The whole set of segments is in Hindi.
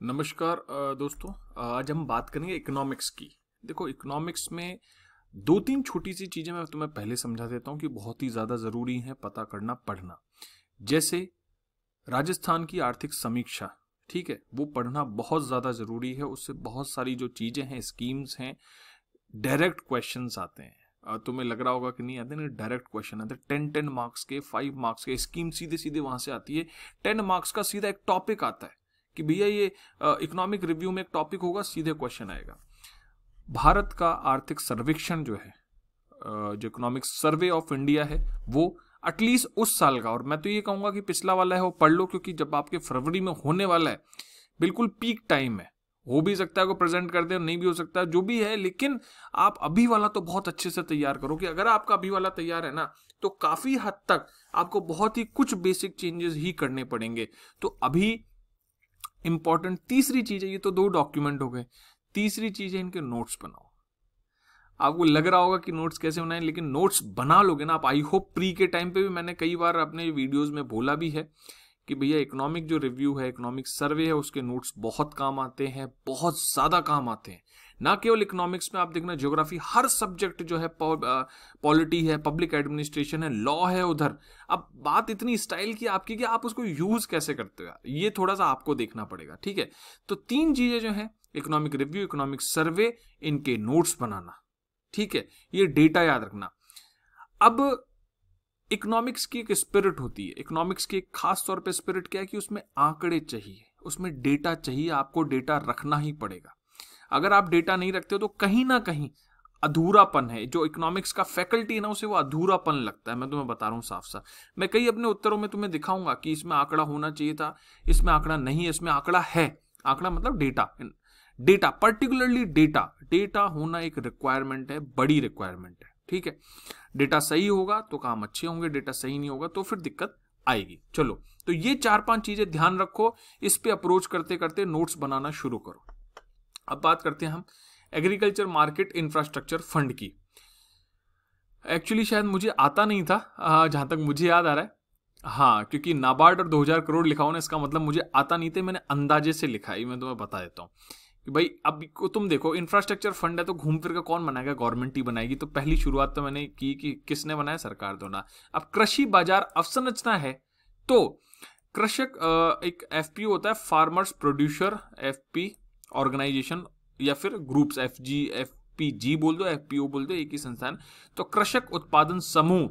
नमस्कार दोस्तों। आज हम बात करेंगे इकोनॉमिक्स की। देखो, इकोनॉमिक्स में दो तीन छोटी सी चीजें मैं तुम्हें पहले समझा देता हूं कि बहुत ही ज्यादा जरूरी है पता करना, पढ़ना। जैसे राजस्थान की आर्थिक समीक्षा, ठीक है, वो पढ़ना बहुत ज्यादा जरूरी है। उससे बहुत सारी जो चीजें हैं, स्कीम्स हैं, डायरेक्ट क्वेश्चंस आते हैं। तुम्हें लग रहा होगा कि नहीं आते, नहीं, डायरेक्ट क्वेश्चन आते हैं। 10 मार्क्स के, 5 मार्क्स के स्कीम सीधे सीधे वहां से आती है। 10 मार्क्स का सीधा एक टॉपिक आता है कि भैया ये इकोनॉमिक रिव्यू में एक टॉपिक होगा, सीधे क्वेश्चन आएगा। भारत का आर्थिक सर्वेक्षण जो है, जो इकोनॉमिक सर्वे ऑफ इंडिया है, वो एटलीस्ट उस साल का, और मैं तो ये कहूंगा कि पिछला वाला है वो पढ़ लो, क्योंकि जब आपके फरवरी में होने वाला है, बिल्कुल पीक टाइम है। हो भी सकता है को प्रेजेंट कर दे, नहीं भी हो सकता है, जो भी है, लेकिन आप अभी वाला तो बहुत अच्छे से तैयार करो कि अगर आपका अभी वाला तैयार है ना, तो काफी हद तक आपको बहुत ही कुछ बेसिक चेंजेस ही करने पड़ेंगे। तो अभी इंपॉर्टेंट तीसरी चीज है, ये तो दो डॉक्यूमेंट हो गए, तीसरी चीज है इनके नोट्स बनाओ। आपको लग रहा होगा कि नोट्स कैसे बनाएं, लेकिन नोट्स बना लोगे ना आप। आई होप प्री के टाइम पे भी मैंने कई बार अपने वीडियोस में बोला भी है कि भैया इकोनॉमिक जो रिव्यू है, इकोनॉमिक सर्वे है, उसके नोट्स बहुत काम आते हैं, बहुत ज्यादा काम आते हैं। ना केवल इकोनॉमिक्स में, आप देखना ज्योग्राफी, हर सब्जेक्ट जो है, पॉलिटी है, पब्लिक एडमिनिस्ट्रेशन है, लॉ है उधर। अब बात इतनी स्टाइल की आपकी कि आप उसको यूज कैसे करते हो, ये थोड़ा सा आपको देखना पड़ेगा, ठीक है। तो तीन चीजें जो है, इकोनॉमिक रिव्यू, इकोनॉमिक सर्वे, इनके नोट्स बनाना, ठीक है, ये डेटा याद रखना। अब इकोनॉमिक्स की एक स्पिरिट होती है, इकोनॉमिक्स की एक खास तौर पे स्पिरिट क्या है कि उसमें आंकड़े चाहिए, उसमें डेटा चाहिए, आपको डेटा रखना ही पड़ेगा। अगर आप डेटा नहीं रखते हो तो कहीं ना कहीं अधूरापन है। जो इकोनॉमिक्स का फैकल्टी है ना, उसे वो अधूरापन लगता है। मैं तुम्हें बता रहा हूं साफ साफ, मैं कई अपने उत्तरों में तुम्हें दिखाऊंगा कि इसमें आंकड़ा होना चाहिए था, इसमें आंकड़ा नहीं है, इसमें आंकड़ा है। आंकड़ा मतलब data, data particularly data, data होना एक रिक्वायरमेंट है, बड़ी रिक्वायरमेंट है, ठीक है। डेटा सही होगा तो काम अच्छे होंगे, डेटा सही नहीं होगा तो फिर दिक्कत आएगी। चलो, तो ये 4-5 चीजें ध्यान रखो, इस पे अप्रोच करते करते नोट्स बनाना शुरू करो। अब बात करते हैं हम एग्रीकल्चर मार्केट इंफ्रास्ट्रक्चर फंड की। एक्चुअली शायद मुझे आता नहीं था, जहां तक मुझे याद आ रहा है। हाँ, क्योंकि नाबार्ड और 2000 करोड़ लिखा हो ना, इसका मतलब मुझे आता नहीं थे, मैंने अंदाजे से लिखा है। मैं तुम्हें बता देता हूँ कि भाई अब को तुम देखो, इंफ्रास्ट्रक्चर फंड है तो घूम फिर के कौन बनाएगा, गवर्नमेंट ही बनाएगी। तो पहली शुरुआत तो मैंने की कि किसने बनाया, सरकार द्वारा। अब कृषि बाजार अवसंरचना है, तो कृषक एक एफपीओ होता है, फार्मर्स प्रोड्यूसर एफपी ऑर्गेनाइजेशन, या फिर ग्रुप्स, एफजी, एफपीजी बोल दो, एफपीओ बोल दो, एक ही संस्थान। तो कृषक उत्पादन समूह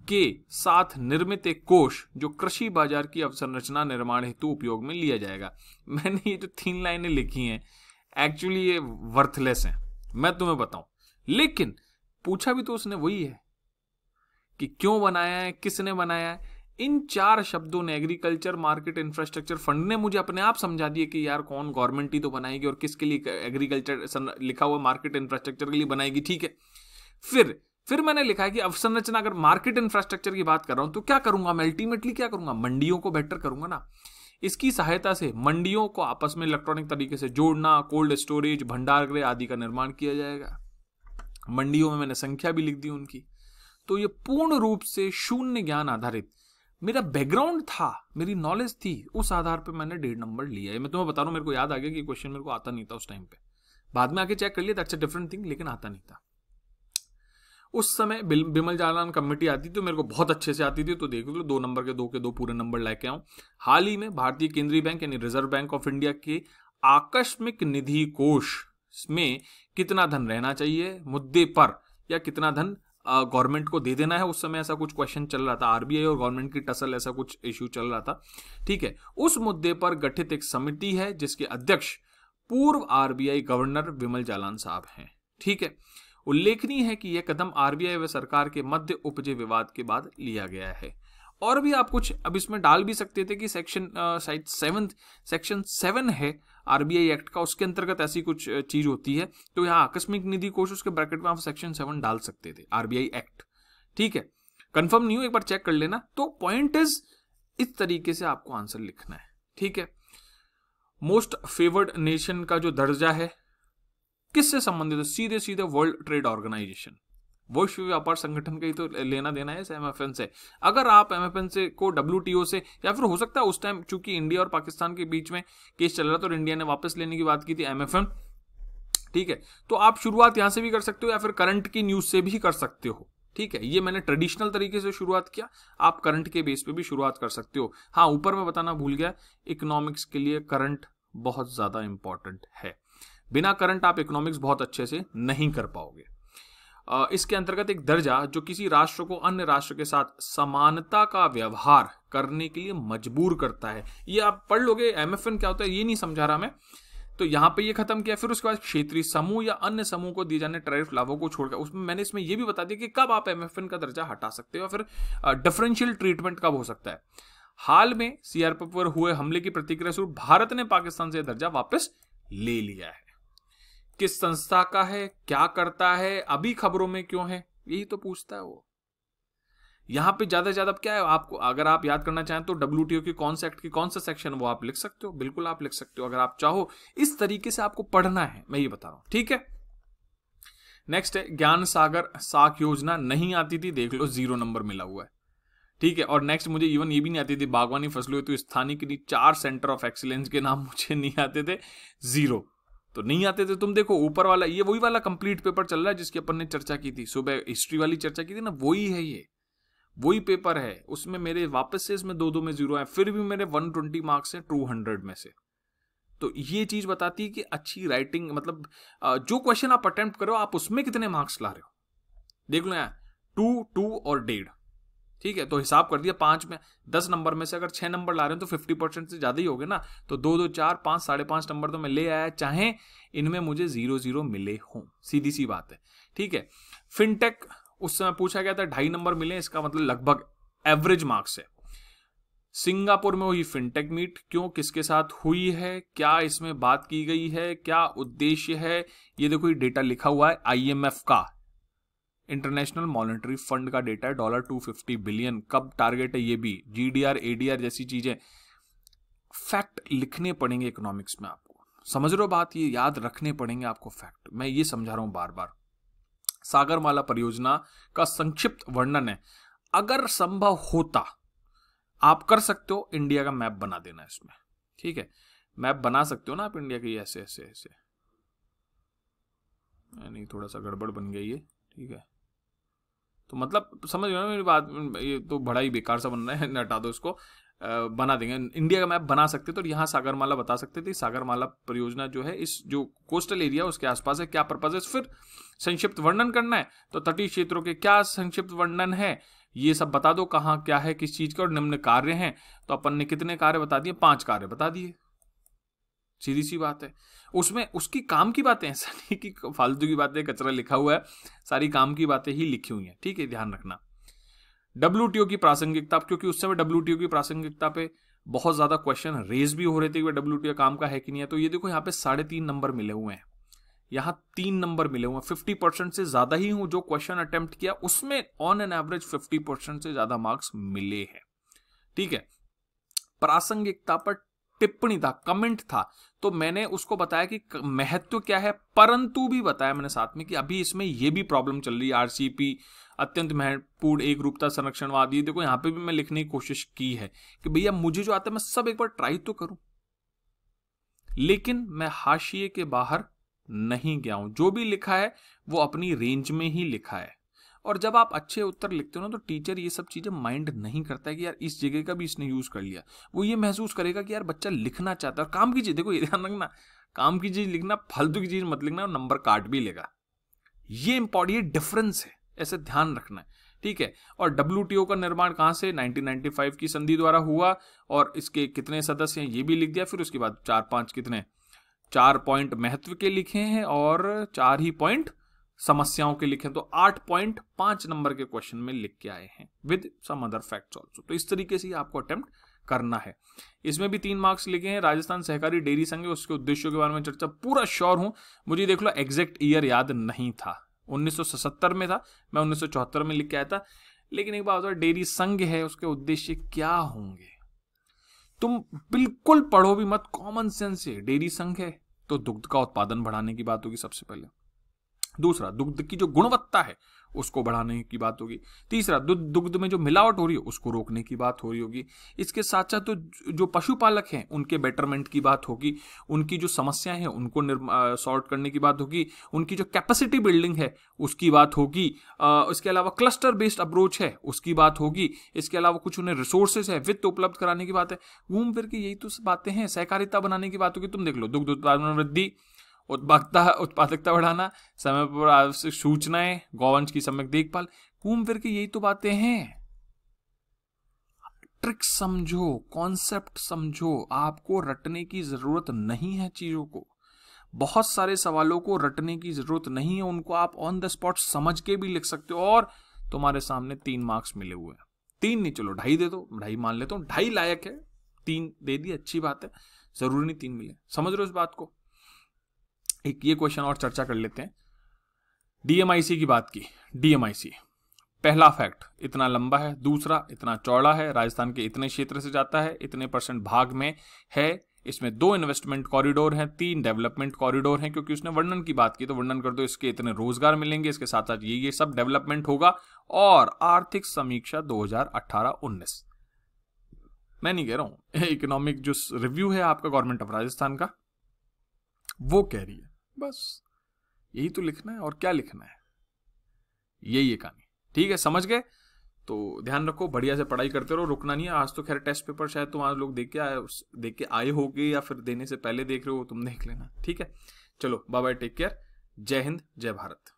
के साथ निर्मित एक कोष जो कृषि बाजार की अवसंरचना निर्माण हेतु उपयोग में लिया जाएगा। मैंने ये जो 3 लाइनें लिखी हैं, एक्चुअली ये वर्थलेस हैं, मैं तुम्हें बताऊं। लेकिन पूछा भी तो उसने वही है कि क्यों बनाया है, किसने बनाया है। इन 4 शब्दों ने, एग्रीकल्चर मार्केट इंफ्रास्ट्रक्चर फंड ने, मुझे अपने आप समझा दिया कि यार कौन, गवर्नमेंट ही तो बनाएगी, और किसके लिए एग्रीकल्चर लिखा हुआ, मार्केट इंफ्रास्ट्रक्चर के लिए बनाएगी, ठीक है। फिर मैंने लिखा है कि अवसंरचना, अगर मार्केट इंफ्रास्ट्रक्चर की बात कर रहा हूं तो क्या करूंगा मैं, अल्टीमेटली क्या करूंगा, मंडियों को बेटर करूंगा ना। इसकी सहायता से मंडियों को आपस में इलेक्ट्रॉनिक तरीके से जोड़ना, कोल्ड स्टोरेज, भंडारगृह आदि का निर्माण किया जाएगा। मंडियों में मैंने संख्या भी लिख दी उनकी। तो ये पूर्ण रूप से शून्य ज्ञान आधारित मेरा बैकग्राउंड था, मेरी नॉलेज थी, उस आधार पर मैंने 1.5 नंबर लिया है। मैं तुम्हें बता रहा हूं, मेरे को याद आ गया कि क्वेश्चन मेरे को आता नहीं था उस टाइम पे, बाद में आके चेक कर लिया, दैट्स अ डिफरेंट थिंग, लेकिन आता नहीं था उस समय। बिमल जालान कमेटी आती थी तो मेरे को बहुत अच्छे से आती थी, तो देख लो 2 नंबर के 2 पूरे नंबर लेके आऊं। हाल ही में भारतीय केंद्रीय बैंक यानी रिजर्व बैंक ऑफ इंडिया के आकस्मिक निधि कोष में कितना धन रहना चाहिए मुद्दे पर, या कितना धन गवर्नमेंट को दे देना है, उस समय ऐसा कुछ क्वेश्चन चल रहा था, आरबीआई और गवर्नमेंट की टसल, ऐसा कुछ इश्यू चल रहा था, ठीक है। उस मुद्दे पर गठित एक समिति है जिसके अध्यक्ष पूर्व आरबीआई गवर्नर विमल जालान साहब हैं, ठीक है। उल्लेखनीय है कि यह कदम आरबीआई व सरकार के मध्य उपजे विवाद के बाद लिया गया है। और भी आप कुछ अब इसमें डाल भी सकते थे कि सेक्शन 7 है आरबीआई एक्ट का, उसके अंतर्गत ऐसी कुछ चीज होती है, तो यहाँ आकस्मिक निधि कोष, उसके ब्रैकेट में आप सेक्शन 7 डाल सकते थे, आरबीआई एक्ट, ठीक है। कंफर्म नहीं हो, एक बार चेक कर लेना। तो पॉइंट इज, इस तरीके से आपको आंसर लिखना है, ठीक है। मोस्ट फेवर्ड नेशन का जो दर्जा है किससे संबंधित है, सीधे सीधे वर्ल्ड ट्रेड ऑर्गेनाइजेशन, विश्व व्यापार संगठन का ही तो लेना देना है इस MFN से। अगर आप MFN से को WTO से, या फिर हो सकता है उस टाइम चूंकि इंडिया और पाकिस्तान के बीच में केस चल रहा था और इंडिया ने वापस लेने की बात की थी MFN, ठीक है, तो आप शुरुआत यहां से भी कर सकते हो या फिर करंट की न्यूज से भी कर सकते हो। ठीक है, ये मैंने ट्रेडिशनल तरीके से शुरुआत किया, आप करंट के बेस पे भी शुरुआत कर सकते हो। हाँ, ऊपर मैं बताना भूल गया, इकोनॉमिक्स के लिए करंट बहुत ज्यादा इंपॉर्टेंट है। बिना करंट आप इकोनॉमिक्स बहुत अच्छे से नहीं कर पाओगे। इसके अंतर्गत एक दर्जा जो किसी राष्ट्र को अन्य राष्ट्र के साथ समानता का व्यवहार करने के लिए मजबूर करता है, ये आप पढ़ लोगे। MFN क्या होता है ये नहीं समझा रहा मैं, तो यहां पे ये खत्म किया। फिर उसके बाद क्षेत्रीय समूह या अन्य समूह को दिए जाने टैरिफ लाभों को छोड़कर, उसमें मैंने इसमें ये भी बता दिया कि कब आप MFN का दर्जा हटा सकते हो, फिर डिफरेंशियल ट्रीटमेंट कब हो सकता है। हाल में CRPF पर हुए हमले की प्रतिक्रिया स्वरूप भारत ने पाकिस्तान से दर्जा वापस ले लिया है। किस संस्था का है, क्या करता है, अभी खबरों में क्यों है, यही तो पूछता है वो। यहां पे ज्यादा से ज्यादा क्या है, आपको अगर आप याद करना चाहें तो WTO की कौन सा एक्ट की कौन सा सेक्शन वो आप लिख सकते हो, बिल्कुल आप लिख सकते हो अगर आप चाहो। इस तरीके से आपको पढ़ना है, मैं ये बता रहा हूं, ठीक है। नेक्स्ट है ज्ञान सागर साख योजना, नहीं आती थी, देख लो 0 नंबर मिला हुआ है, ठीक है। और नेक्स्ट मुझे इवन ये भी नहीं आती थी, बागवानी फसलों तो स्थानीय के लिए 4 सेंटर ऑफ एक्सीलेंस के नाम मुझे नहीं आते थे, 0 तो नहीं आते थे। तुम देखो ऊपर वाला, ये वही वाला कंप्लीट पेपर चल रहा है जिसकी अपन ने चर्चा की थी सुबह, हिस्ट्री वाली चर्चा की थी ना, वही है ये, वही पेपर है। उसमें मेरे वापस से इसमें 2-2 में 0 है, फिर भी मेरे 120 मार्क्स हैं 200 में से। तो ये चीज बताती है कि अच्छी राइटिंग, मतलब जो क्वेश्चन आप अटेम्प्ट करो आप उसमें कितने मार्क्स ला रहे हो, देख लो यहाँ 2 और 1.5, ठीक है। तो हिसाब कर दिया 5 में 10 नंबर में से अगर 6 नंबर ला रहे हैं तो 50% से ज्यादा ही हो गए ना। तो 2, 2, 4, 5, 5.5 नंबर तो मैं ले आया, चाहे इनमें मुझे 0 मिले हों, सीधी सी बात है, ठीक है। फिनटेक उस समय पूछा गया था 2.5 नंबर मिले, इसका मतलब लगभग एवरेज मार्क्स है। सिंगापुर में हुई फिनटेक मीट, क्यों, किसके साथ हुई है, क्या इसमें बात की गई है, क्या उद्देश्य है, ये देखो ये डेटा लिखा हुआ है IMF का, इंटरनेशनल मॉनेटरी फंड का डेटा है, $250 बिलियन। कब टारगेट है ये भी, GDR ADR जैसी चीजें, फैक्ट लिखने पड़ेंगे इकोनॉमिक्स में आपको, समझ रहे हो बात, ये याद रखने पड़ेंगे आपको फैक्ट, मैं ये समझा रहा हूं बार बार। सागरमाला परियोजना का संक्षिप्त वर्णन है, अगर संभव होता आप कर सकते हो इंडिया का मैप बना देना इसमें, ठीक है। मैप बना सकते हो ना आप इंडिया की, ऐसे ऐसे ऐसे, नहीं थोड़ा सा गड़बड़ बन गई ये, ठीक है। तो मतलब समझ रहे हो मेरी बात, ये तो बड़ा ही बेकार सा बन रहा है, हटा दो इसको, बना देंगे इंडिया का मैप बना सकते। तो यहाँ सागरमाला बता सकते थे, सागरमाला परियोजना जो है इस जो कोस्टल एरिया उसके आसपास है, क्या पर्पज है, फिर संक्षिप्त वर्णन करना है, तो तटीय क्षेत्रों के क्या संक्षिप्त वर्णन है ये सब बता दो, कहाँ क्या है किस चीज का, और निम्न कार्य हैं, तो अपन ने कितने कार्य बता दिए, 5 कार्य बता दिए, सीधी सी बात है। उसमें उसकी काम की बातें, ऐसा नहीं कि फालतू की बातें कचरा लिखा हुआ है, सारी काम की बातें ही लिखी हुई हैं, ठीक है, ध्यान रखना। WTO की प्रासंगिकता, क्योंकि उस समय WTO की प्रासंगिकता पे बहुत ज्यादा क्वेश्चन रेज भी हो रहे थे कि WTO काम का है कि नहीं है, तो ये देखो यहाँ पे 3.5 नंबर मिले हुए हैं, यहाँ 3 नंबर मिले हुए हैं, 50% से ज्यादा ही हूं जो क्वेश्चन अटेम्प्ट किया उसमें ऑन एन एवरेज 50% से ज्यादा मार्क्स मिले हैं, ठीक है। प्रासंगिकता पर टिप्पणी था, कमेंट था, तो मैंने उसको बताया कि महत्व क्या है, परंतु भी बताया मैंने साथ में कि अभी इसमें यह भी प्रॉब्लम चल रही है, RCP अत्यंत महत्वपूर्ण एक रूपता संरक्षणवाद। ये देखो यहाँ पे भी मैं लिखने की कोशिश की है कि भैया मुझे जो आता है मैं सब एक बार ट्राई तो करूं, लेकिन मैं हाशिए के बाहर नहीं गया हूं, जो भी लिखा है वो अपनी रेंज में ही लिखा है। और जब आप अच्छे उत्तर लिखते हो ना तो टीचर ये सब चीजें माइंड नहीं करता है कि यार इस जगह का भी इसने यूज कर लिया, वो ये महसूस करेगा कि यार बच्चा लिखना चाहता है और काम की चीज, देखो ये ध्यान रखना, काम की चीज लिखना, फालतू की चीज मत लिखना, और नंबर काट भी लेगा, ये इंपॉर्टेंट डिफरेंस है, ऐसे ध्यान रखना है, ठीक है। और WTO का निर्माण कहां से, 1995 की संधि द्वारा हुआ, और इसके कितने सदस्य हैं ये भी लिख दिया। फिर उसके बाद 4 पॉइंट महत्व के लिखे हैं और 4 ही पॉइंट समस्याओं के लिखे, तो 8.5 नंबर के क्वेश्चन में लिख के आए हैं with some other facts also. तो इस तरीके से आपको अटेम्प्ट करना है। इसमें भी 3 मार्क्स लिखे हैं, राजस्थान सहकारी डेयरी संघ, उसके उद्देश्यों के बारे में चर्चा, पूरा श्योर हूं, मुझे देख लो एग्जैक्ट ईयर याद नहीं था, 1977 में था, मैं 1974 में लिख के आया था। लेकिन एक बात, डेयरी संघ है, उसके उद्देश्य क्या होंगे तुम बिल्कुल पढ़ो भी मत, कॉमन सेंस है, डेयरी संघ है तो दुग्ध का उत्पादन बढ़ाने की बात होगी सबसे पहले, दूसरा, दुग्ध की जो गुणवत्ता है उसको बढ़ाने की बात होगी। तीसरा, दुग्ध में जो मिलावट हो रही है उसको रोकने की बात हो रही होगी। इसके साथ साथ तो जो पशुपालक हैं उनके बेटरमेंट की बात होगी, उनकी जो समस्याएं हैं उनको सॉर्ट करने की बात होगी, उनकी जो कैपेसिटी बिल्डिंग है उसकी बात होगी, इसके अलावा क्लस्टर बेस्ड अप्रोच है उसकी बात होगी, इसके अलावा कुछ उन्हें रिसोर्सेज है, वित्त उपलब्ध कराने की बात है। घूम फिर के यही तो बातें हैं। सहकारिता बनाने की बात होगी। तुम देख लो, दुग्ध उत्पादन में वृद्धि, उत्पादकता बढ़ाना, समय पर आवश्यक सूचनाएं, गौवंश की सम्यक देखभाल, घूम फिर के यही तो बातें हैं। ट्रिक समझो, कॉन्सेप्ट समझो, आपको रटने की जरूरत नहीं है चीजों को। बहुत सारे सवालों को रटने की जरूरत नहीं है, उनको आप ऑन द स्पॉट समझ के भी लिख सकते हो। और तुम्हारे सामने 3 मार्क्स मिले हुए हैं। 3 नहीं, चलो 2.5 दे दो, 2.5 मान लेता हूं, 2.5 लायक है, 3 दे दी, अच्छी बात है, जरूरी नहीं 3 मिले। समझ रहे हो इस बात को? एक ये क्वेश्चन और चर्चा कर लेते हैं। डीएमआईसी की बात की। डीएमआईसी, पहला फैक्ट इतना लंबा है, दूसरा इतना चौड़ा है, राजस्थान के इतने क्षेत्र से जाता है, इतने % भाग में है, इसमें 2 इन्वेस्टमेंट कॉरिडोर हैं, 3 डेवलपमेंट कॉरिडोर हैं, क्योंकि उसने वर्णन की बात की तो वर्णन कर दो, इसके इतने रोजगार मिलेंगे, इसके साथ साथ ये सब डेवलपमेंट होगा। और आर्थिक समीक्षा 2018-19, मैं नहीं कह रहा हूं, इकोनॉमिक जो रिव्यू है आपका गवर्नमेंट ऑफ राजस्थान का, वो कह रही है। बस यही तो लिखना है, और क्या लिखना है, यही है कहानी। ठीक है, समझ गए? तो ध्यान रखो, बढ़िया से पढ़ाई करते रहो, रुकना नहीं है। आज तो खैर टेस्ट पेपर शायद तुम आज लोग देख के आए होगे, या फिर देने से पहले देख रहे हो, तुम देख लेना। ठीक है, चलो बाय बाय, टेक केयर, जय हिंद, जय भारत।